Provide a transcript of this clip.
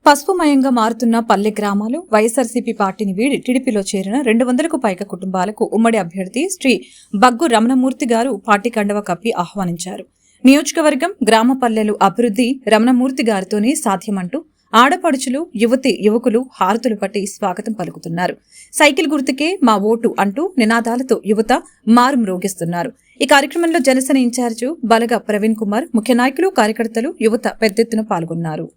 పసుపుమయంగా మారుతున్న పల్లె గ్రామాలు వైఎస్ఆర్సీపీ పార్టీని వీడి టీడీపీలో చేరిన 200కు పైగా కుటుంబాలకు ఉమ్మడి అభ్యర్థి శ్రీ బగ్గు రమణమూర్తి గారు పార్టీ కండవ కప్పి ఆహ్వానించారు. నియోజకవర్గం గ్రామ పల్లెలు అభివృద్ధి రమణమూర్తి గారితోనే సాధ్యమంటూ ఆడపడుచులు యువకులు హారతులు పట్టి స్వాగతం పలుకుతున్నారు. సైకిల్ గుర్తుకే మా ఓటు అంటూ నినాదాలతో యువత మారుమ్రోగిస్తున్నారు. ఈ కార్యక్రమంలో జనసేన ఇన్ఛార్జు బలగ ప్రవీణ్ కుమార్, ముఖ్య నాయకులు, కార్యకర్తలు, యువత పెద్ద ఎత్తున పాల్గొన్నారు.